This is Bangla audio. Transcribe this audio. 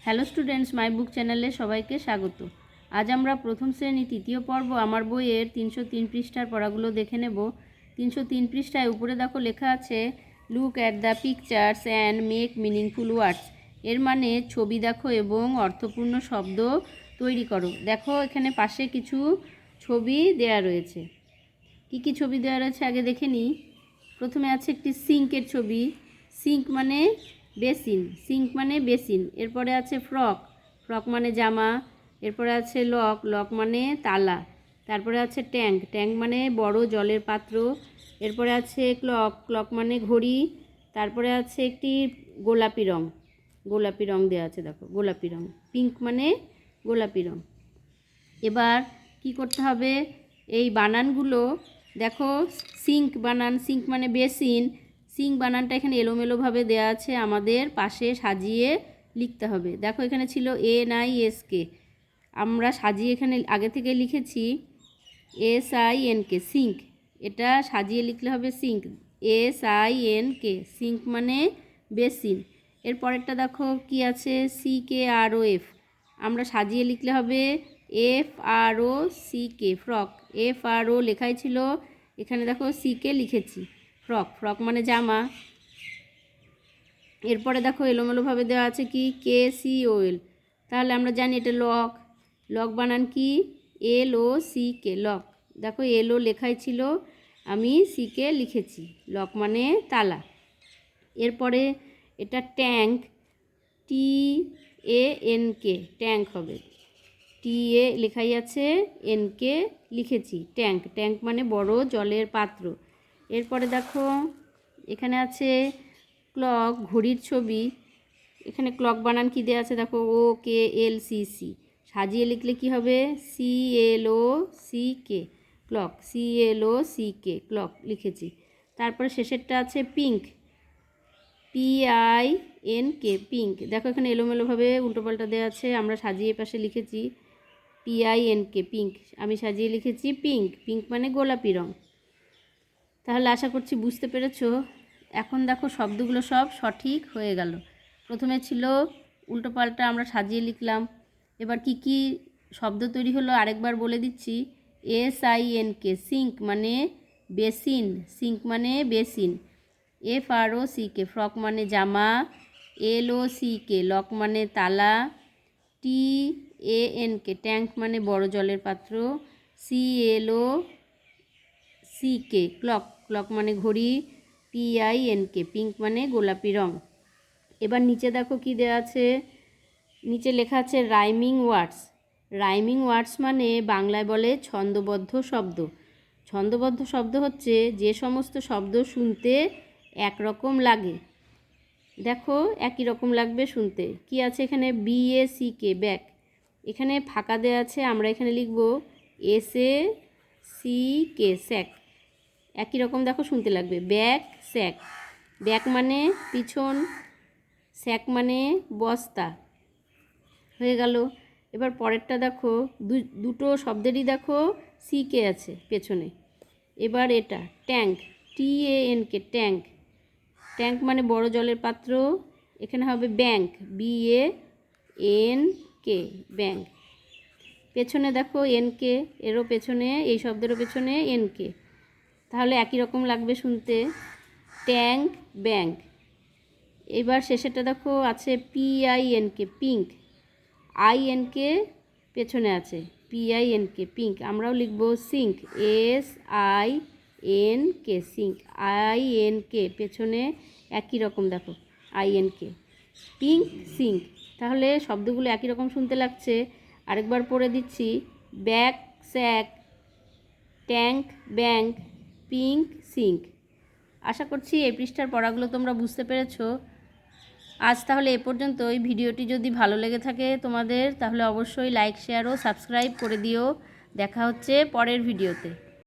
হ্যালো স্টুডেন্টস, মাই বুক চ্যানেলে সবাইকে স্বাগত। আজ আমরা প্রথম শ্রেণী তৃতীয় পর্ব আমার বইয়ের 303 পৃষ্ঠার পড়াগুলো দেখে নেব। 303 পৃষ্ঠায় উপরে দেখো লেখা আছে look at the pictures and make meaningful ওয়ার্ডস। এর মানে ছবি দেখো এবং অর্থপূর্ণ শব্দ তৈরি করো। দেখো এখানে পাশে কিছু ছবি দেয়া রয়েছে। কি কি ছবি দেওয়া রয়েছে আগে দেখে নিই। প্রথমে আছে একটি সিঙ্কের ছবি। সিঙ্ক মানে বেসিন, সিঙ্ক মানে বেসিন। এরপরে আছে ফ্রক, ফ্রক মানে জামা। এরপরে আছে লক, লক মানে তালা। তারপরে আছে ট্যাঙ্ক, ট্যাঙ্ক মানে বড় জলের পাত্র। এরপরে আছে ক্লক, ক্লক মানে ঘড়ি। তারপরে আছে একটি গোলাপি রং, গোলাপি রং দেওয়া আছে দেখো, গোলাপি রং। পিঙ্ক মানে গোলাপি রং। এবার কি করতে হবে, এই বানানগুলো দেখো, সিঙ্ক বানান, সিঙ্ক মানে বেসিন, সিঙ্ক বানানটা এখানে এলোমেলোভাবে দেওয়া আছে, আমাদের পাশে সাজিয়ে লিখতে হবে। দেখো এখানে ছিল NISK, আমরা সাজিয়ে এখানে আগে থেকে লিখেছি SINK, সিঙ্ক। এটা সাজিয়ে লিখলে হবে সিঙ্ক, SINK, সিঙ্ক মানে বেসিন। এর পরেরটা দেখো কি আছে, CKROF, আমরা সাজিয়ে লিখলে হবে FROCK, ফ্রক। FRO লেখাই ছিল, এখানে দেখো CK লিখেছি, ফ্রক, ফ্রক মানে জামা। এরপরে দেখো এলোমেলোভাবে দেওয়া আছে কি KCOL, তাহলে আমরা জানি এটা লক। লক বানান কি LOCK, লক। দেখো LO লেখাই ছিল, আমি CK লিখেছি, লক মানে তালা। এরপরে এটা ট্যাঙ্ক, TANK, ট্যাঙ্ক হবে, TA লেখাই আছে, NK লিখেছি, ট্যাঙ্ক, ট্যাঙ্ক মানে বড় জলের পাত্র। এরপরে দেখো এখানে আছে ক্লক, ঘড়ির ছবি। এখানে ক্লক বানান কি দেওয়া আছে দেখো, OKLCC, সাজিয়ে লিখলে কি হবে CLOCK, ক্লক, CLOCK, ক্লক লিখেছি। তারপরে শেষেরটা আছে পিঙ্ক, PINK, পিঙ্ক। দেখো এখানে এলোমেলোভাবে উল্টোপাল্টা দেওয়া আছে, আমরা সাজিয়ে পাশে লিখেছি PINK, পিঙ্ক, আমি সাজিয়ে লিখেছি পিঙ্ক, পিঙ্ক মানে গোলাপি রং। তাহলে আশা করছি বুঝতে পেরেছো। এখন দেখো শব্দগুলো সব সঠিক হয়ে গেল। প্রথমে ছিল উল্টোপাল্টা, আমরা সাজিয়ে লিখলাম। এবার কি কি শব্দ তৈরি হলো আরেকবার বলে দিচ্ছি। SINK, সিঙ্ক মানে বেসিন, সিঙ্ক মানে বেসিন। FROCK, ফ্রক মানে জামা। LOCK, লক মানে তালা। TANK, ট্যাঙ্ক মানে বড় জলের পাত্র। CLOCK, ক্লক, ক্লক মানে ঘড়ি। PINK, পিঙ্ক মানে গোলাপি রং। এবার নিচে দেখো কি দেওয়া আছে, নিচে লেখা আছে রাইমিং ওয়ার্ডস। রাইমিং ওয়ার্ডস মানে বাংলায় বলে ছন্দবদ্ধ শব্দ। ছন্দবদ্ধ শব্দ হচ্ছে যে সমস্ত শব্দ শুনতে একরকম লাগে। দেখো একই রকম লাগবে শুনতে। কি আছে এখানে, BACK, ব্যাক। এখানে ফাঁকা দেওয়া আছে, আমরা এখানে লিখব SACK, স্যাক। একই রকম দেখো শুনতে লাগবে, ব্যাক স্যাক। ব্যাক মানে পিছন, স্যাক মানে বস্তা। হয়ে গেল। এবার পরেরটা দেখো, দুটো শব্দেরই দেখো CK আছে পেছনে। এবার এটা ট্যাঙ্ক, TANK, ট্যাঙ্ক। ট্যাঙ্ক মানে বড় জলের পাত্র, এখানে হবে ব্যাংক, BANK, ব্যাংক। পেছনে দেখো NK, এরও পেছনে, এই শব্দেরও পেছনে NK, তাহলে একই রকম লাগবে শুনতে, ট্যাঙ্ক, ব্যাংক। এবার শেষেরটা দেখো আছে PINK, পিঙ্ক। INK পেছনে আছে, PINK, পিঙ্ক। আমরাও লিখব সিঙ্ক, SINK, সিঙ্ক। INK পেছনে একই রকম দেখো, INK, পিঙ্ক, সিঙ্ক। তাহলে শব্দগুলো একই রকম শুনতে লাগছে। আরেকবার পড়ে দিচ্ছি, back sack, tank, bank, pink, sink. আশা করছি এই পৃষ্ঠার পড়াগুলো তোমরা বুঝতে পেরেছো। আজ তাহলে এ পর্যন্তই। ভিডিওটি যদি ভালো লেগে থাকে তোমাদের, তাহলে অবশ্যই লাইক, শেয়ার ও সাবস্ক্রাইব করে দিও। দেখা হচ্ছে পরের ভিডিওতে।